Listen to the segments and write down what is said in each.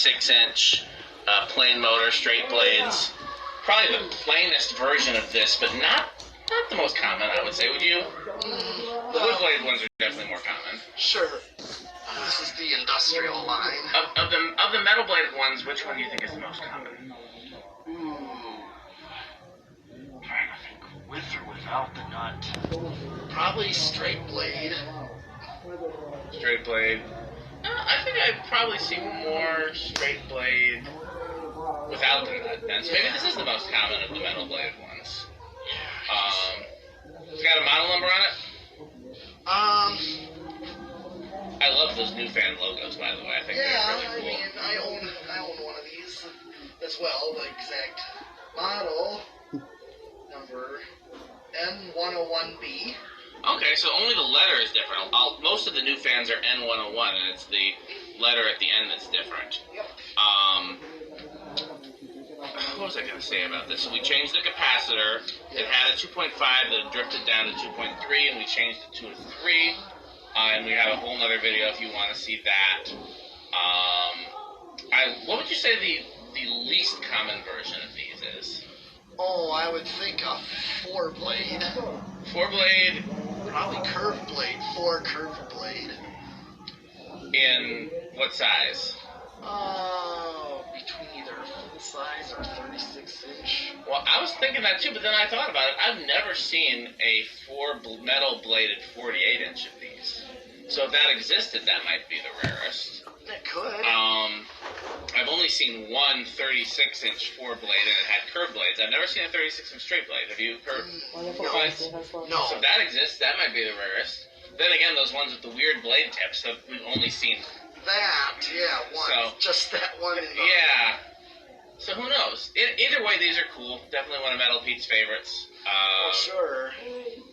36-inch plain motor, straight blades. Probably the plainest version of this, but not the most common, I would say. Would you? The wood blade ones are definitely more common. Sure. This is the industrial line. Of the metal bladed ones, which one do you think is the most common? Trying to think, with or without the nut. Probably straight blade. Straight blade. I think I'd probably see more straight blade without the nut then. So maybe this is the most common of the metal bladed ones. It's got a model number on it? I love those new fan logos, by the way. I think they're really cool. I mean, I own one of these as well, the exact model number N101B. Okay, so only the letter is different. Most of the new fans are N101, and it's the letter at the end that's different. Yep. What was I going to say about this? So we changed the capacitor. It had a 2.5 that drifted down to 2.3, and we changed it to a 3. And we have a whole other video if you want to see that. What would you say the least common version of these is? Oh, I would think a 4-blade. 4-blade? Probably curved blade. 4 curved blade. In what size? Between either full size or 36-inch. Well, I was thinking that too, but then I thought about it. I've never seen a metal bladed 48-inch of these. So if that existed, that might be the rarest. It could. I've only seen one 36-inch 4-blade, and it had curved blades. I've never seen a 36-inch straight blade. Have you heard? No. So if that exists, that might be the rarest. Then again, those ones with the weird blade tips, we've only seen that, one. So, just that one. Yeah. So who knows? Either way, these are cool. Definitely one of Metal Pete's favorites. Sure.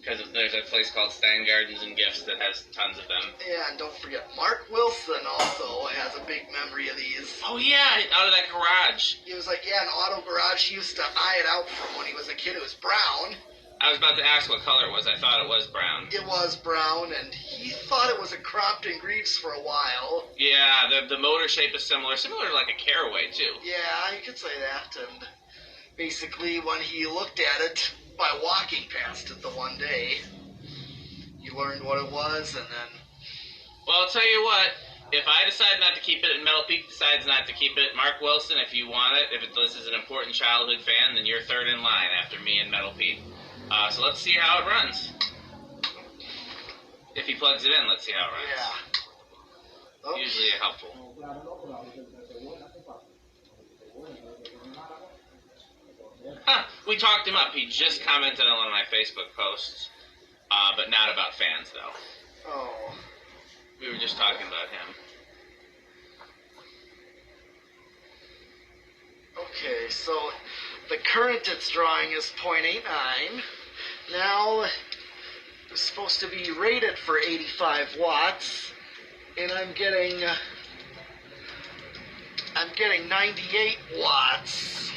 Because there's a place called Stein Gardens and Gifts that has tons of them. Yeah, and don't forget, Mark Wilson also has a big memory of these. Oh yeah, out of that garage. He was like, an auto garage. He used to eye it out from when he was a kid. It was brown. I was about to ask what color it was. I thought it was brown. It was brown, and he thought it was a Crompton Greaves for a while. Yeah, the motor shape is similar to like a Caraway, too. Yeah, you could say that, and basically when he looked at it by walking past it the one day, he learned what it was, and then... Well, I'll tell you what, if I decide not to keep it and Metal Pete decides not to keep it, Mark Wilson, if you want it, if this is an important childhood fan, then you're third in line after me and Metal Pete. So let's see how it runs. If he plugs it in, let's see how it runs. Yeah. Okay. Usually helpful. Huh, we talked him up. He just commented on one of my Facebook posts, but not about fans, though. Oh. We were just talking about him. Okay, so the current it's drawing is 0.89. Now, it's supposed to be rated for 85 watts, and I'm getting 98 watts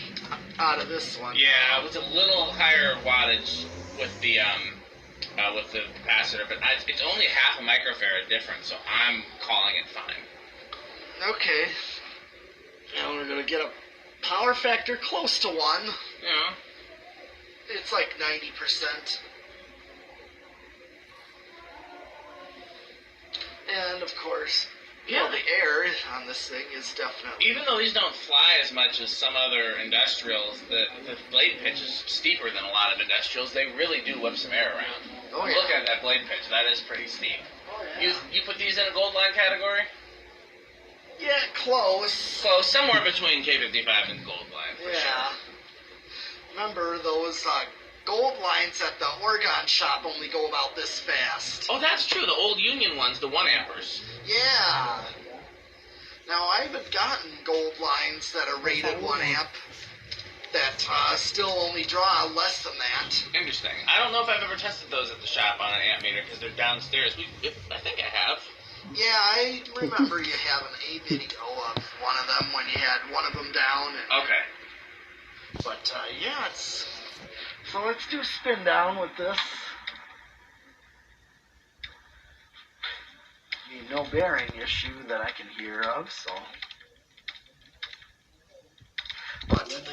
out of this one. Yeah, it was a little higher wattage with the capacitor, but it's only half a microfarad difference, so I'm calling it fine. Okay. Now we're gonna get a power factor close to 1. Yeah. It's like 90%. And of course, yeah, the air on this thing is definitely... Even though these don't fly as much as some other industrials, the blade pitch is steeper than a lot of industrials. They really do whip some air around. Oh, yeah. Look at that blade pitch. That is pretty steep. Oh, yeah. You put these in a gold line category? Yeah, close. Close, somewhere between K55 and gold line, for sure. Remember, those gold lines at the Oregon shop only go about this fast. Oh, that's true. The old Union ones, the 1 ampers. Yeah. Now, I haven't gotten gold lines that are rated 1 amp that still only draw less than that. Interesting. I don't know if I've ever tested those at the shop on an amp meter because they're downstairs. I think I have. Yeah, I remember you having a video of one of them when you had one of them down. And, okay. But, yeah, it's... So let's do spin down with this. No bearing issue that I can hear of, so...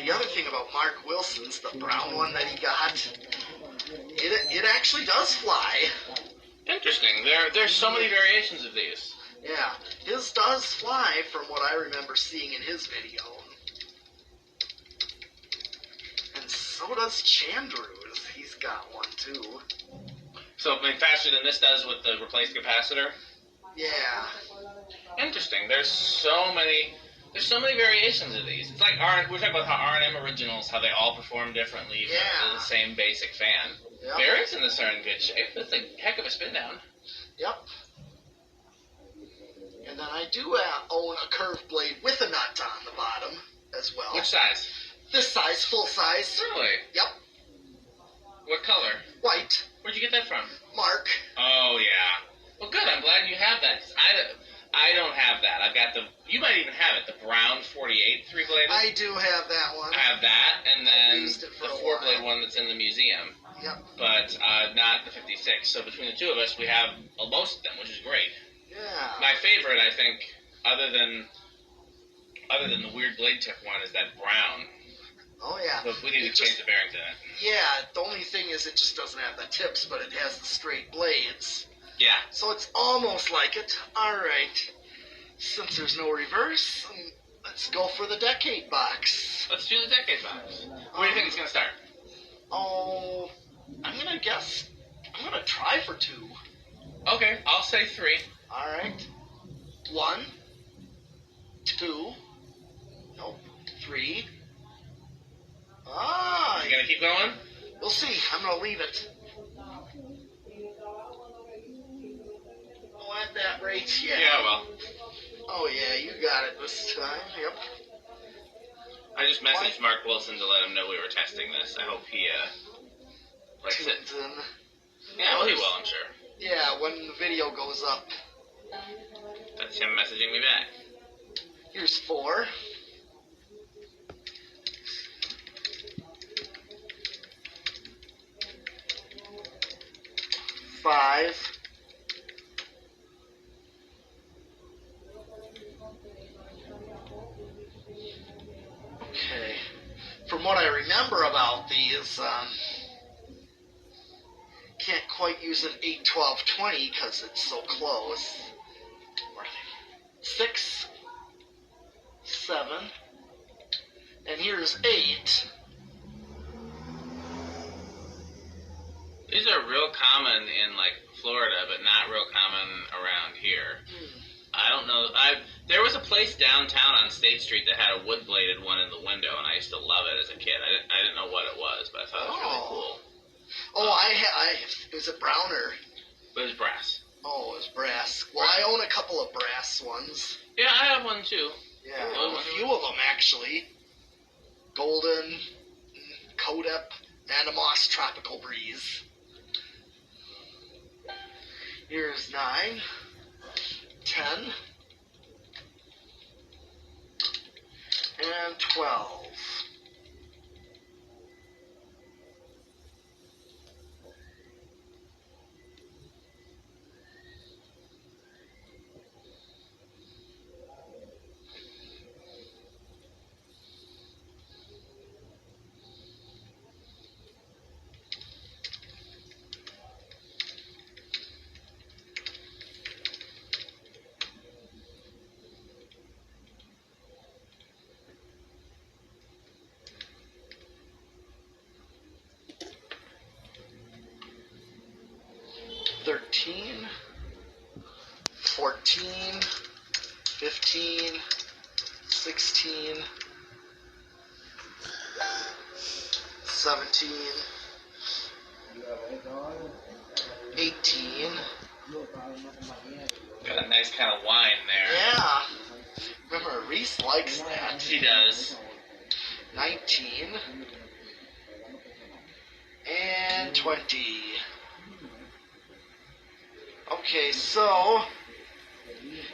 the other thing about Mark Wilson's, the brown one that he got, it actually does fly. Interesting. There's so many variations of these. Yeah, his does fly from what I remember seeing in his video. And so does Chandru's. He's got one too. So I mean, faster than this does with the replaced capacitor? Yeah. Interesting. There's so many variations of these. It's like we're talking about how R&M originals, how they all perform differently for the same basic fan. Yep. Bearings in this are in good shape. That's a heck of a spin down. Yep. And then I do own a curved blade with a nut on the bottom as well. Which size? This size, full size. Really? Yep. What color? White. Where'd you get that from? Mark. Oh, yeah. Well, good. I'm glad you have that. I don't have that. I've got you might even have it, the brown 48 three-bladed. I do have that one. I have that, and then the four-blade one that's in the museum. Yep. But not the 56. So between the two of us, we have most of them, which is great. Yeah. My favorite, I think, other than the weird blade tip one, is that brown. Oh, yeah. But we need to change the bearings in it. Yeah, the only thing is it just doesn't have the tips, but it has the straight blades. Yeah. So it's almost like it. All right. Since there's no reverse, let's go for the decade box. Let's do the decade box. Where do you think it's going to start? Oh, I'm going to try for 2. Okay, I'll say 3. All right. 1, 2, nope, 3. Ah. You going to keep going? We'll see. I'm going to leave it. Oh, at that rate, yeah. Yeah, well. Oh, yeah, you got it this time. Yep. I just messaged Mark Wilson to let him know we were testing this. I hope he likes it. Tunes in. Yeah, well, he will, I'm sure. Yeah, when the video goes up. That's him messaging me back. Here's 4. Five. Okay. From what I remember about these, can't quite use an 8, 12, 20 because it's so close. Where are they? 6, 7, and here's 8. These are real common in like Florida, but not real common around here. I don't know. There was a place downtown on State Street that had a wood-bladed one in the window, and I used to love it as a kid. I didn't know what it was, but I thought it was really cool. Oh, is it brown or? But it was brass. Oh, it was brass. Well, I own a couple of brass ones. Yeah, I have one too. Yeah, I own a few of them actually. Golden, Codep, Animos, Tropical Breeze. Here's 9, 10, and 12. $13, $14, $15, $16, $17, $18. Got a nice kind of wine there. Yeah. Remember, Reese likes that. She does. 19 and 20. Okay, so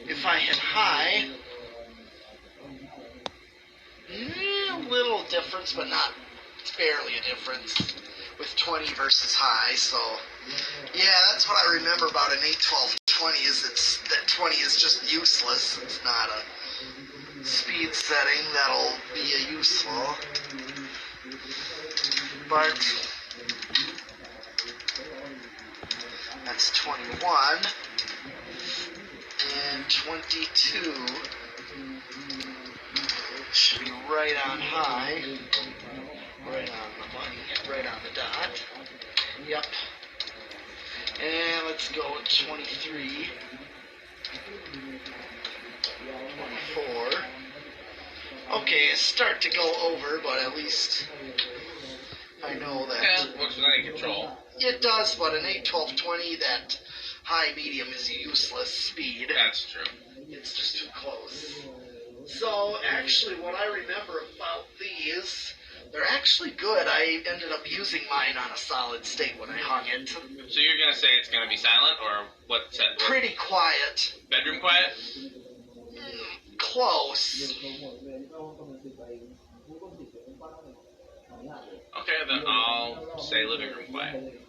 if I hit high, a little difference, but not barely a difference with 20 versus high. So yeah, that's what I remember about an 8, 12, 20 is that 20 is just useless. It's not a speed setting that'll be useful. But that's 21 and 22 should be right on high, right on the money, right on the dot. Yep. And let's go with 23, 24. Okay, start to go over, but at least I know that. Yeah, works with any control. It does, but an 8, 12, 20, that high medium is useless speed. That's true. It's just too close. So, actually, what I remember about these, they're actually good. I ended up using mine on a solid state when I hung it. So you're going to say it's going to be silent, or what? Pretty quiet. Bedroom quiet? Close. Okay, then I'll say living room quiet.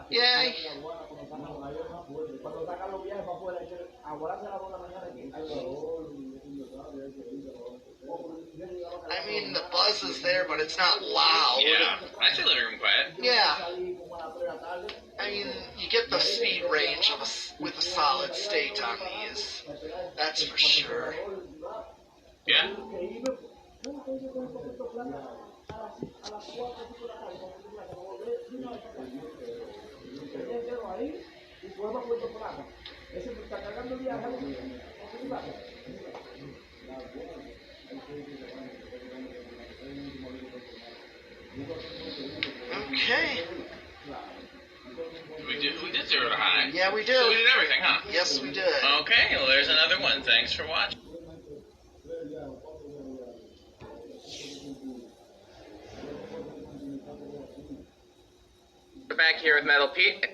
Yay. I mean, the buzz is there, but it's not loud. Yeah, I say living room quiet. Yeah. I mean, you get the speed range of with a solid state on these. That's for sure. Yeah? Okay. We did 0 to high. Yeah, we did. So we did everything, huh? Yes, we did. Okay, well, there's another one. Thanks for watching. We're back here with Metal Pete.